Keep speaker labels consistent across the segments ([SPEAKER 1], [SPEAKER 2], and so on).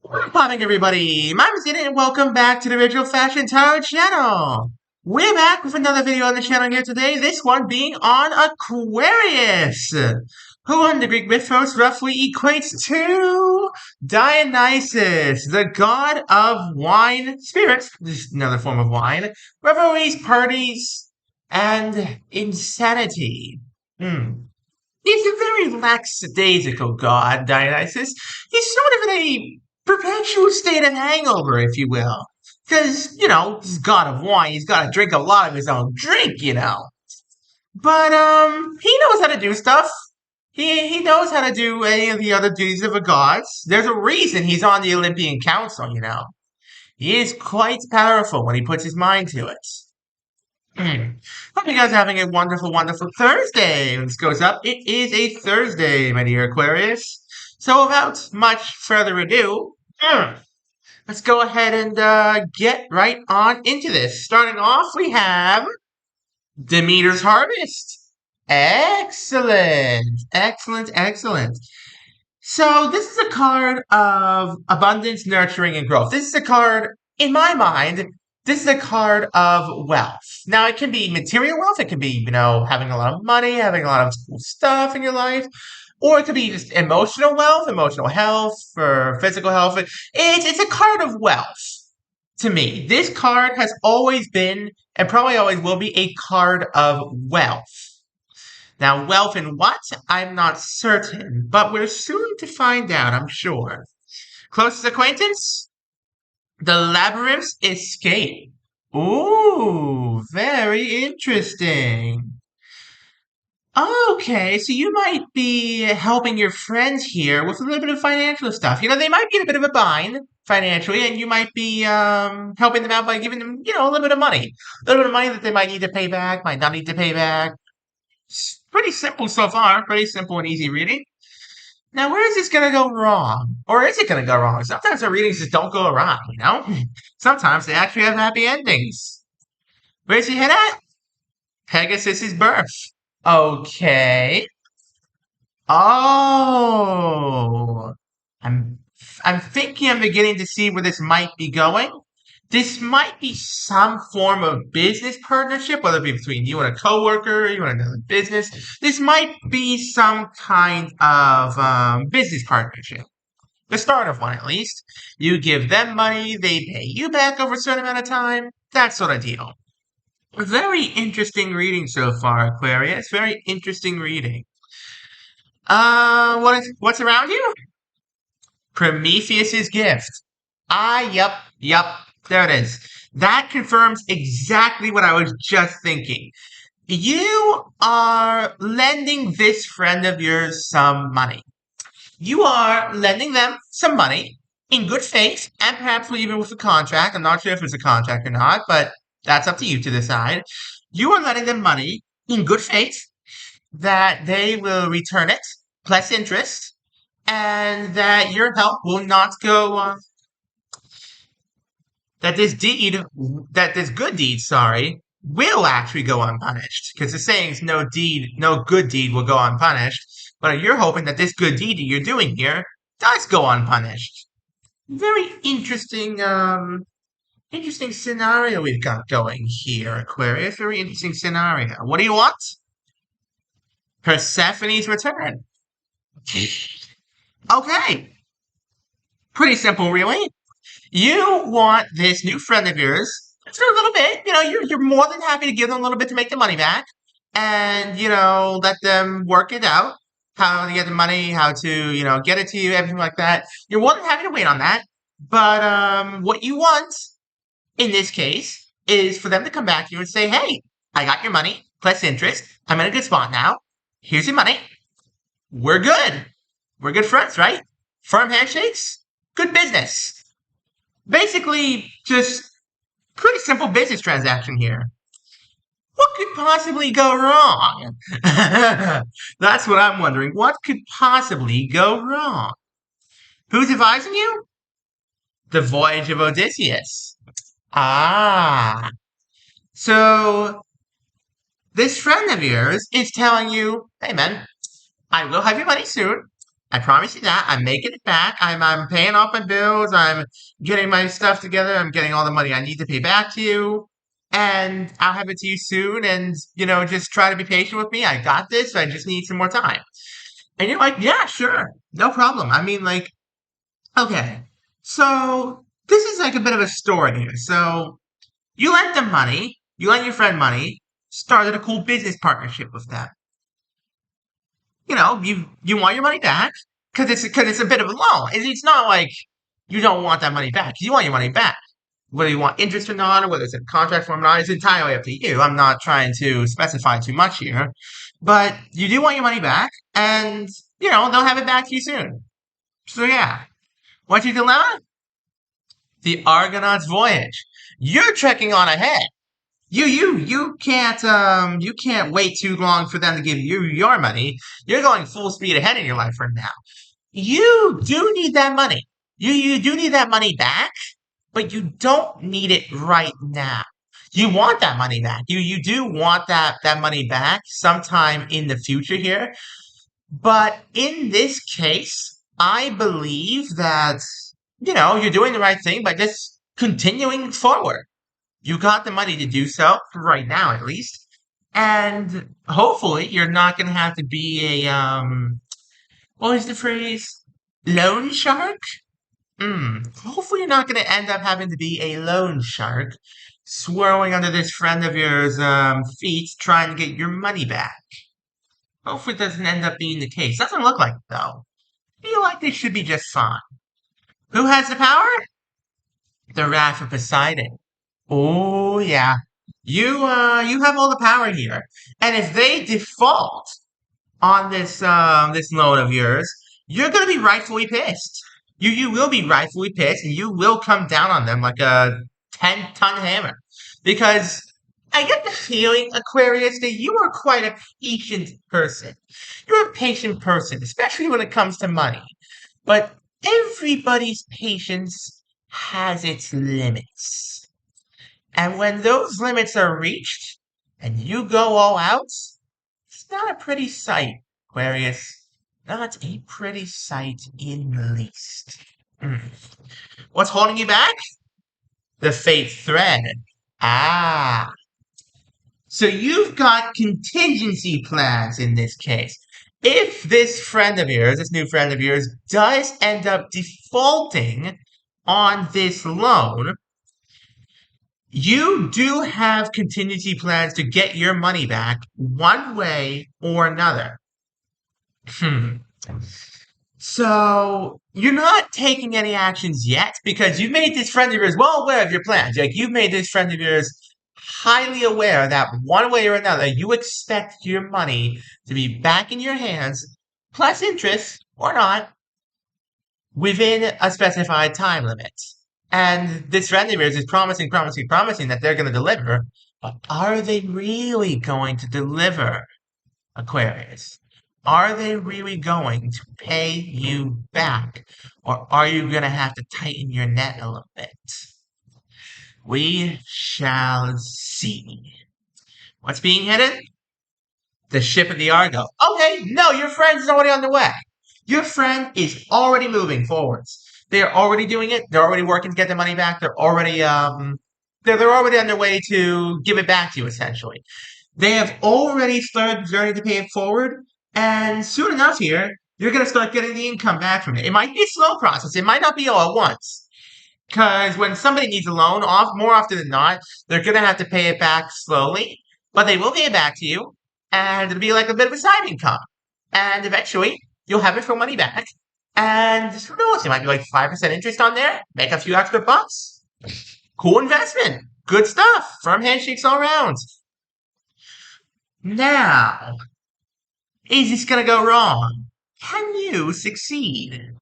[SPEAKER 1] What's popping, everybody? My name is Ian, and welcome back to the Original Fashion Tarot channel. We're back with another video on the channel here today, this one being on Aquarius, who in the Greek mythos roughly equates to Dionysus, the god of wine spirits, just another form of wine, revelries, parties, and insanity. He's a very lackadaisical god, Dionysus. He's sort of in a perpetual state of hangover, if you will. Because, he's god of wine. He's got to drink a lot of his own drink. But, he knows how to do stuff. He knows how to do any of the other duties of a god. There's a reason he's on the Olympian Council. He is quite powerful when he puts his mind to it. Hope you guys are having a wonderful, wonderful Thursday. When this goes up, it is a Thursday, my dear Aquarius. So without much further ado, let's go ahead and get right on into this. Starting off, we have Demeter's Harvest. Excellent. Excellent, excellent. So this is a card of abundance, nurturing, and growth. This is a card, in my mind, this is a card of wealth. Now, it can be material wealth. It can be, having a lot of money, having a lot of cool stuff in your life. Or it could be just emotional wealth, emotional health, or physical health. It's a card of wealth to me. This card has always been, and probably always will be, a card of wealth. Now, wealth in what? I'm not certain, but we're soon to find out, I'm sure. Closest acquaintance? The Labyrinth's Escape. Ooh, very interesting. Okay, so you might be helping your friends here with a little bit of financial stuff. They might be in a bit of a bind financially, and you might be helping them out by giving them, a little bit of money. A little bit of money that they might need to pay back, might not need to pay back. It's pretty simple so far. Pretty simple and easy reading. Now, where is this going to go wrong? Or is it going to go wrong? Sometimes our readings just don't go wrong. Sometimes they actually have happy endings. Where's he head at? Pegasus's birth. Okay. Oh. I'm thinking I'm beginning to see where this might be going. This might be some form of business partnership, whether it be between you and a coworker, you and another business. This might be some kind of business partnership. The start of one, at least. You give them money, they pay you back over a certain amount of time. That sort of deal. Very interesting reading so far, Aquarius. Very interesting reading. What's around you? Prometheus's gift. Yup. There it is. That confirms exactly what I was just thinking. You are lending this friend of yours some money. You are lending them some money in good faith, and perhaps even with a contract. I'm not sure if it's a contract or not, but that's up to you to decide. You are lending them money in good faith that they will return it, plus interest, and that your help will not go that this good deed, will actually go unpunished. Because the saying is no good deed will go unpunished. But you're hoping that this good deed that you're doing here does go unpunished. Very interesting scenario we've got going here, Aquarius. Very interesting scenario. What do you want? Persephone's return. Okay. Pretty simple, really. You want this new friend of yours for a little bit. You're more than happy to give them a little bit to make the money back, and let them work it out, how to get the money, how to get it to you, everything like that. You're more than happy to wait on that. But what you want in this case is for them to come back to you and say, "Hey, I got your money plus interest. I'm in a good spot now. Here's your money. We're good. We're good friends, right? Firm handshakes. Good business." Basically, just pretty simple business transaction here. What could possibly go wrong? That's what I'm wondering. What could possibly go wrong? Who's advising you? The Voyage of Odysseus. Ah. So, this friend of yours is telling you, "Hey man, I will have your money soon. I promise you that. I'm making it back. I'm paying off my bills. I'm getting my stuff together. I'm getting all the money I need to pay back to you. And I'll have it to you soon. And, just try to be patient with me. I got this. I just need some more time. And you're like, yeah, sure. No problem. I mean, like, okay. So this is like a bit of a story here. So you lent them money. You lent your friend money. Started a cool business partnership with them. You want your money back because it's a bit of a loan. It's not like you don't want that money back. You want your money back. Whether you want interest or not, or whether it's in contract form or not, it's entirely up to you. I'm not trying to specify too much here, but you do want your money back, and they'll have it back to you soon. So yeah, what's your dilemma? The Argonaut's voyage. You're trekking on ahead. You can't wait too long for them to give you your money. You're going full speed ahead in your life right now. You do need that money. You do need that money back, but you don't need it right now. You want that money back. You do want that money back sometime in the future here. But in this case, I believe that, you're doing the right thing by just continuing forward. You got the money to do so, right now at least. And hopefully you're not going to have to be what is the phrase? Loan shark? Hopefully you're not going to end up having to be a loan shark, swirling under this friend of yours feet trying to get your money back. Hopefully it doesn't end up being the case. Doesn't look like it, though. Feel like they should be just fine. Who has the power? The Wrath of Poseidon. Oh yeah. You have all the power here. And if they default on this loan of yours, you're gonna be rightfully pissed. You will be rightfully pissed, and you will come down on them like a 10-ton hammer. Because I get the feeling, Aquarius, that you are quite a patient person. You're a patient person, especially when it comes to money. But everybody's patience has its limits. And when those limits are reached and you go all out, it's not a pretty sight, Aquarius. Not a pretty sight in the least. What's holding you back? The fate thread. Ah. So you've got contingency plans in this case. If this friend of yours, this new friend of yours, does end up defaulting on this loan, you do have contingency plans to get your money back one way or another. So you're not taking any actions yet because you've made this friend of yours well aware of your plans. Like you've made this friend of yours highly aware that one way or another you expect your money to be back in your hands, plus interest or not, within a specified time limit. And this friend of yours is promising that they're going to deliver. But are they really going to deliver, Aquarius? Are they really going to pay you back? Or are you going to have to tighten your net a little bit? We shall see. What's being hidden? The ship of the Argo. Okay, no, your friend is already on the way. Your friend is already moving forwards. They're already doing it. They're already working to get their money back. They're already they're already on their way to give it back to you, essentially. They have already started the journey to pay it forward, and soon enough here, you're going to start getting the income back from it. It might be a slow process. It might not be all at once. Because when somebody needs a loan, more often than not, they're going to have to pay it back slowly, but they will pay it back to you, and it'll be like a bit of a side income. And eventually, you'll have it for money back. And who knows, it might be like 5% interest on there, make a few extra bucks. Cool investment. Good stuff. Firm handshakes all around. Now, is this going to go wrong? Can you succeed?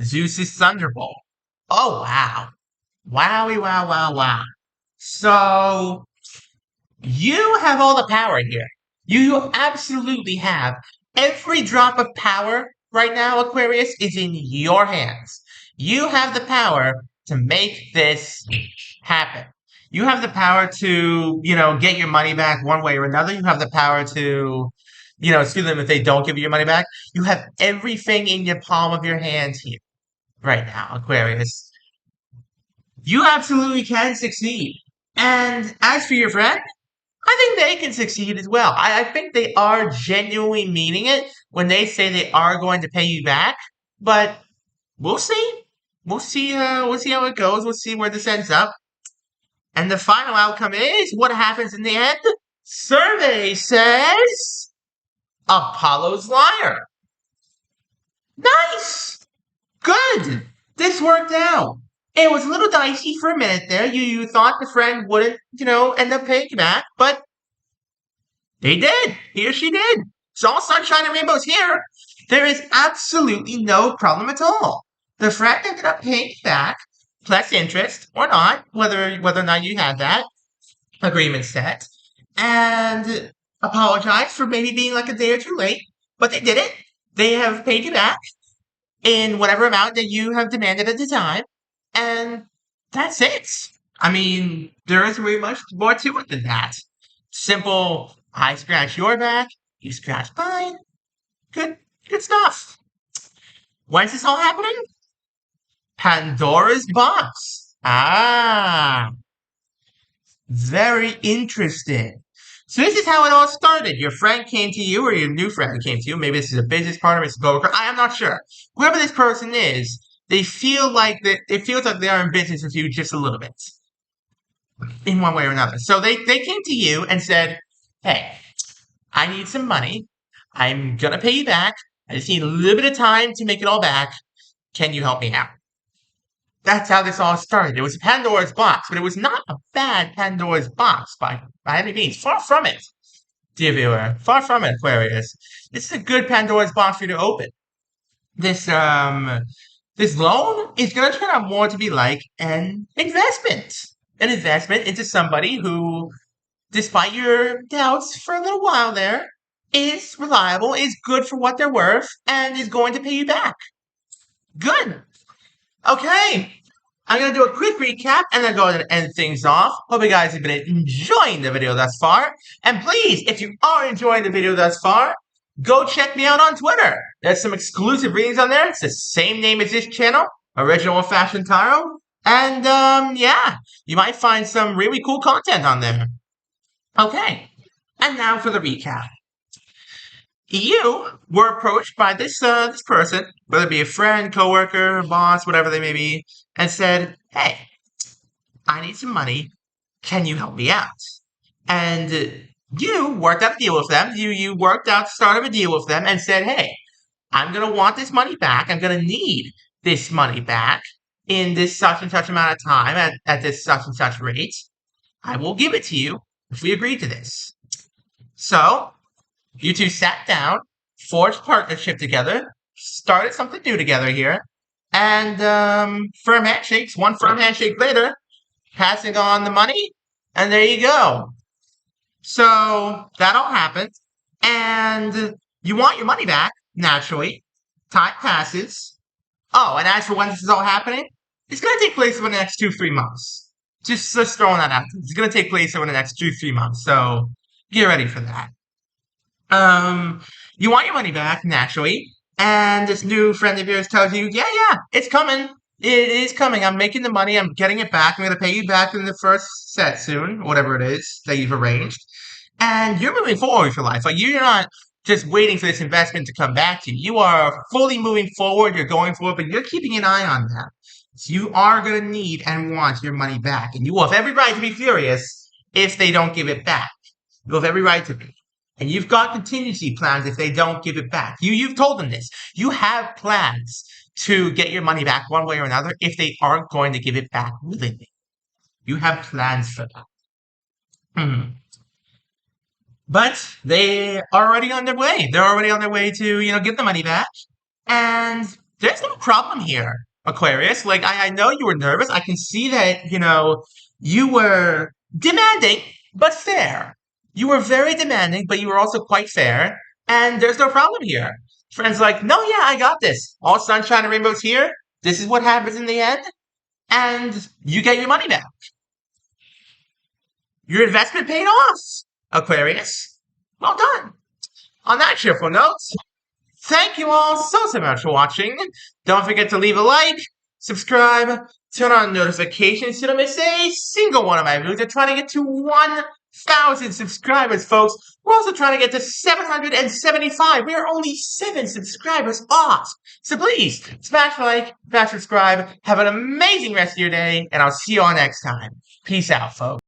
[SPEAKER 1] Zeus's Thunderbolt. Oh, wow. Wowie, wow, wow, wow. So, you have all the power here. You absolutely have. Every drop of power right now, Aquarius, is in your hands. You have the power to make this happen. You have the power to, get your money back one way or another. You have the power to, sue them if they don't give you your money back. You have everything in your palm of your hands here right now, Aquarius. You absolutely can succeed. And as for your friend, I think they can succeed as well. I think they are genuinely meaning it when they say they are going to pay you back. But we'll see. We'll see. We'll see how it goes. We'll see where this ends up. And the final outcome is what happens in the end. Survey says Apollo's liar. Nice. Good. This worked out. It was a little dicey for a minute there. You thought the friend wouldn't, end up paying you back, but they did. He or she did. It's all sunshine and rainbows here. There is absolutely no problem at all. The friend ended up paying you back, plus interest or not, whether or not you had that agreement set, and apologize for maybe being like a day or two late, but they did it. They have paid you back in whatever amount that you have demanded at the time, and that's it. I mean, there isn't really much more to it than that. Simple, I scratch your back, you scratch mine. Good stuff. When's this all happening? Pandora's box. Ah, very interesting. So this is how it all started. Your friend came to you, or your new friend came to you. Maybe this is a business partner, it's a coworker. I am not sure. Whoever this person is, it feels like they are in business with you just a little bit, in one way or another. So they came to you and said, "Hey, I need some money. I'm gonna pay you back. I just need a little bit of time to make it all back. Can you help me out?" That's how this all started. It was a Pandora's box, but it was not a bad Pandora's box by any means. Far from it, dear viewer. Far from it, Aquarius. This is a good Pandora's box for you to open. This loan is going to turn out more to be like an investment. An investment into somebody who, despite your doubts for a little while there, is reliable, is good for what they're worth, and is going to pay you back. Good. Okay. I'm going to do a quick recap and then go ahead and end things off. Hope you guys have been enjoying the video thus far. And please, if you are enjoying the video thus far, go check me out on Twitter. There's some exclusive readings on there. It's the same name as this channel, Original Fashion Tarot. And, yeah, you might find some really cool content on there. Okay, and now for the recap. You were approached by this person, whether it be a friend, coworker, boss, whatever they may be, and said, "Hey, I need some money. Can you help me out?" And you worked out a deal with them. You worked out the start of a deal with them and said, "Hey, I'm going to want this money back. I'm going to need this money back in this such and such amount of time at this such and such rate. I will give it to you if we agree to this." So, you two sat down, forged partnership together, started something new together here, and firm handshakes, one firm handshake later, passing on the money, and there you go. So that all happened, and you want your money back, naturally. Time passes. Oh, and as for when this is all happening, it's going to take place over the next 2-3 months. Just throwing that out. It's going to take place over the next 2-3 months, so get ready for that. You want your money back, naturally, and this new friend of yours tells you, yeah, it's coming. It is coming. I'm making the money. I'm getting it back. I'm going to pay you back in the first set soon, whatever it is that you've arranged. And you're moving forward with your life. Like, you're not just waiting for this investment to come back to you. You are fully moving forward. You're going forward, but you're keeping an eye on that. So you are going to need and want your money back. And you will have every right to be furious if they don't give it back. You have every right to be. And you've got contingency plans if they don't give it back. You've told them this. You have plans to get your money back one way or another if they aren't going to give it back willingly. You have plans for that. But they are already on their way. They're already on their way to, get the money back. And there's no problem here, Aquarius. Like, I know you were nervous. I can see that, you were demanding, but fair. You were very demanding, but you were also quite fair, and there's no problem here. Friend's like, "No, yeah, I got this. All sunshine and rainbows here. This is what happens in the end, and you get your money back. Your investment paid off, Aquarius. Well done. on that cheerful note, thank you all so much for watching. Don't forget to leave a like, subscribe, turn on notifications so you don't miss a single one of my videos. I'm trying to get to 1,000 subscribers, folks. We're also trying to get to 775. We are only 7 subscribers off. So please, smash like, smash subscribe. Have an amazing rest of your day, and I'll see you all next time. Peace out, folks.